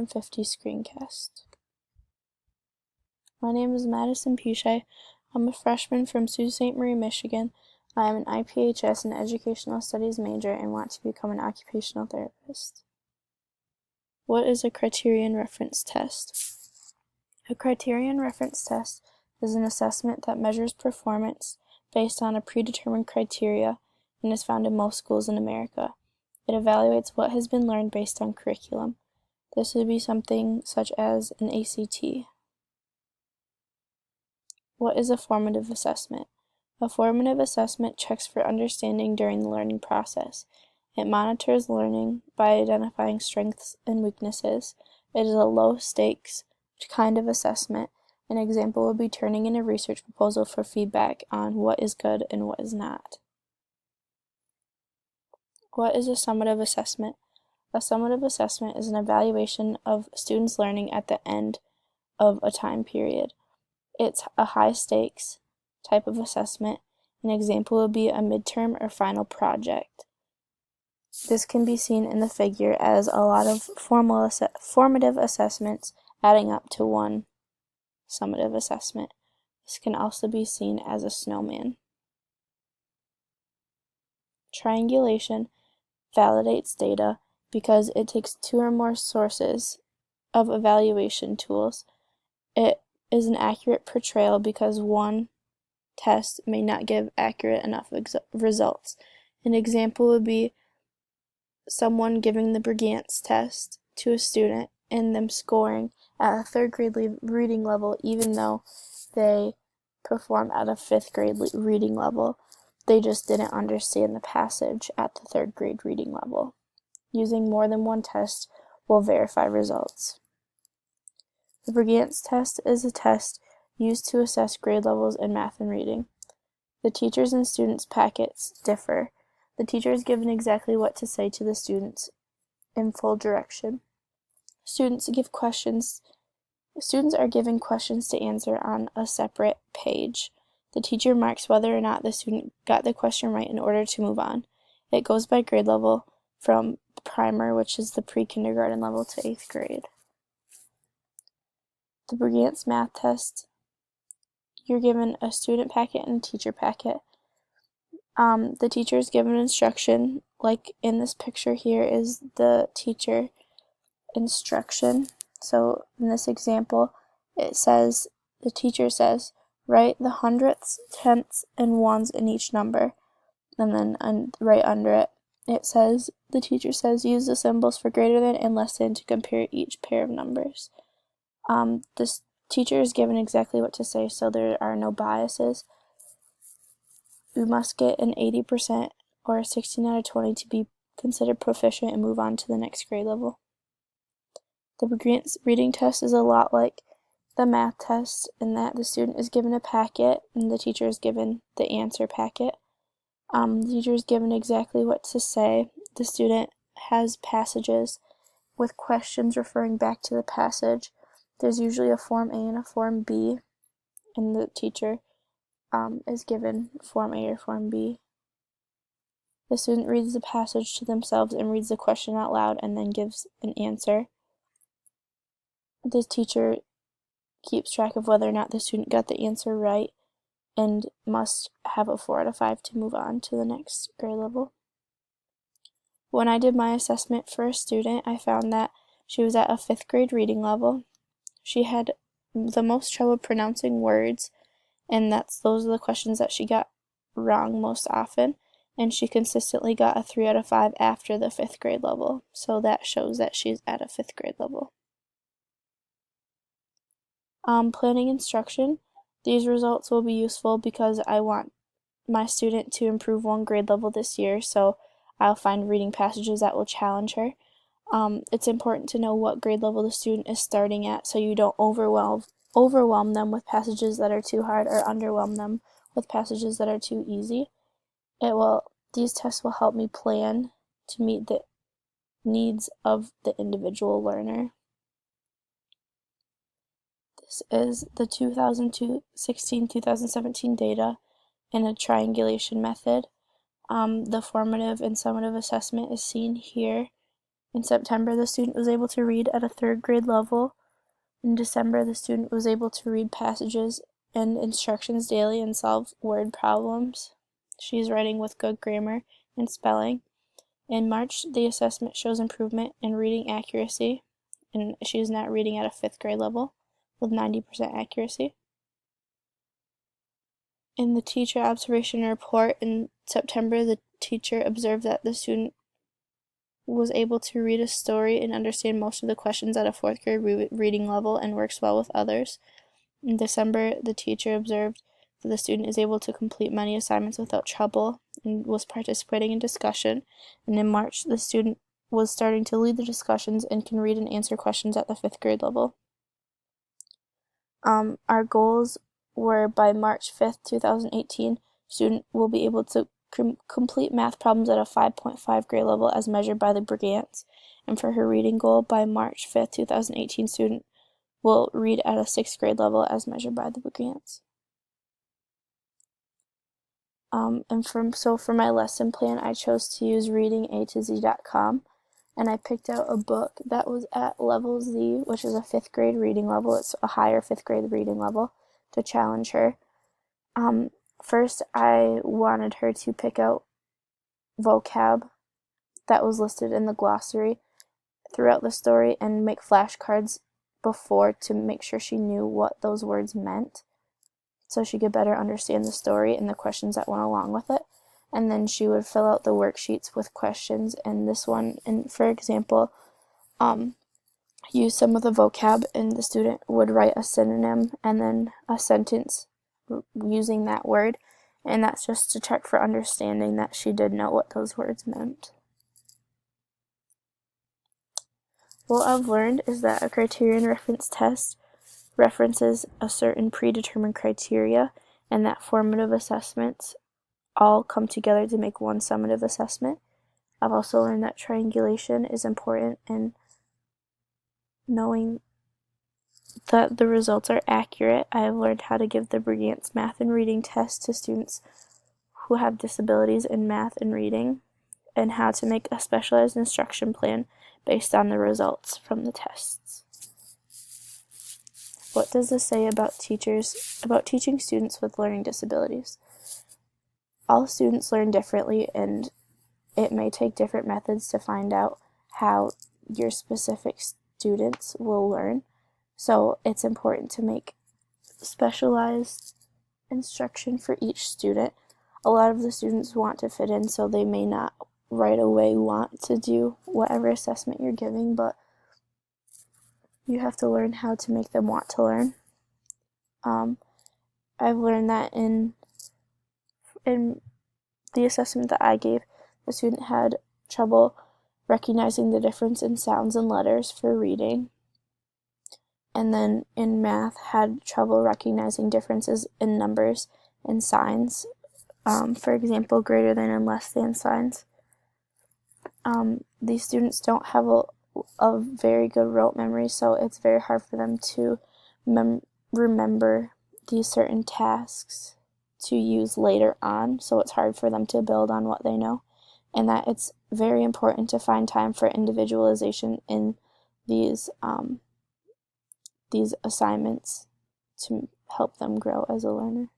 150 Screencast. My name is Madison Puchet. I'm a freshman from Sault Ste. Marie, Michigan. I am an IPHS and Educational Studies major and want to become an occupational therapist. What is a criterion reference test? A criterion reference test is an assessment that measures performance based on a predetermined criteria and is found in most schools in America. It evaluates what has been learned based on curriculum. This would be something such as an ACT. What is a formative assessment? A formative assessment checks for understanding during the learning process. It monitors learning by identifying strengths and weaknesses. It is a low-stakes kind of assessment. An example would be turning in a research proposal for feedback on what is good and what is not. What is a summative assessment? A summative assessment is an evaluation of students' learning at the end of a time period. It's a high-stakes type of assessment. An example would be a midterm or final project. This can be seen in the figure as a lot of formative assessments adding up to one summative assessment. This can also be seen as a snowman. Triangulation validates data because it takes two or more sources of evaluation tools. It is an accurate portrayal because one test may not give accurate enough results. An example would be someone giving the Brigance test to a student and them scoring at a third grade reading level even though they performed at a fifth grade reading level. They just didn't understand the passage at the third grade reading level. Using more than one test will verify results. The Brigance test is a test used to assess grade levels in math and reading. The teachers' and students' packets differ. The teacher is given exactly what to say to the students in full direction. Students are given questions to answer on a separate page. The teacher marks whether or not the student got the question right in order to move on. It goes by grade level from primer, which is the pre-kindergarten level, to 8th grade. The Brigance math test, you're given a student packet and a teacher packet. The teacher is given instruction, like in this picture here is the teacher instruction. So in this example, the teacher says, write the hundredths, tenths, and ones in each number. And then right under it, the teacher says, use the symbols for greater than and less than to compare each pair of numbers. This teacher is given exactly what to say, so there are no biases. We must get an 80% or a 16 out of 20 to be considered proficient and move on to the next grade level. The Brigance reading test is a lot like the math test in that the student is given a packet and the teacher is given the answer packet. The teacher is given exactly what to say. The student has passages with questions referring back to the passage. There's usually a Form A and a Form B, and the teacher is given Form A or Form B. The student reads the passage to themselves and reads the question out loud and then gives an answer. The teacher keeps track of whether or not the student got the answer right and must have a 4 out of 5 to move on to the next grade level. When I did my assessment for a student, I found that she was at a 5th grade reading level. She had the most trouble pronouncing words, and those are the questions that she got wrong most often, and she consistently got a 3 out of 5 after the 5th grade level, so that shows that she's at a 5th grade level. Planning instruction. These results will be useful because I want my student to improve one grade level this year, so I'll find reading passages that will challenge her. It's important to know what grade level the student is starting at so you don't overwhelm them with passages that are too hard or underwhelm them with passages that are too easy. These tests will help me plan to meet the needs of the individual learner. This is the 2016-2017 data in a triangulation method. The formative and summative assessment is seen here In September, the student was able to read at a 3rd grade level. In December, the student was able to read passages and instructions daily and solve word problems. She's writing with good grammar and spelling. In March, the assessment shows improvement in reading accuracy, and she's now reading at a 5th grade level with 90% accuracy. In the teacher observation report in September, the teacher observed that the student was able to read a story and understand most of the questions at a 4th grade reading level and works well with others. In December, the teacher observed that the student is able to complete many assignments without trouble and was participating in discussion. And in March, the student was starting to lead the discussions and can read and answer questions at the 5th grade level. Our goals were by March 5th, 2018, student will be able to complete math problems at a 5.5 grade level as measured by the Brigance. And for her reading goal, by March 5th, 2018, student will read at a 6th grade level as measured by the Brigance. So for my lesson plan, I chose to use readingatozee.com, and I picked out a book that was at level Z, which is a 5th grade reading level. It's a higher 5th grade reading level to challenge her. First, I wanted her to pick out vocab that was listed in the glossary throughout the story and make flashcards before to make sure she knew what those words meant, so she could better understand the story and the questions that went along with it. And then she would fill out the worksheets with questions, and this one, and for example, use some of the vocab, and the student would write a synonym and then a sentence using that word, and that's just to check for understanding that she did know what those words meant. What I've learned is that a criterion reference test references a certain predetermined criteria, and that formative assessments all come together to make one summative assessment. I've also learned that triangulation is important in knowing that the results are accurate. I have learned how to give the Brigance math and reading test to students who have disabilities in math and reading, and how to make a specialized instruction plan based on the results from the tests. What does this say about teaching students with learning disabilities? All students learn differently, and it may take different methods to find out how your specific students will learn. So it's important to make specialized instruction for each student. A lot of the students want to fit in, so they may not right away want to do whatever assessment you're giving, but you have to learn how to make them want to learn. I've learned that in the assessment that I gave, the student had trouble recognizing the difference in sounds and letters for reading, and then in math had trouble recognizing differences in numbers and signs, for example, greater than and less than signs. These students don't have a very good rote memory, so it's very hard for them to remember these certain tasks to use later on, so it's hard for them to build on what they know, and that it's very important to find time for individualization in these assignments to help them grow as a learner.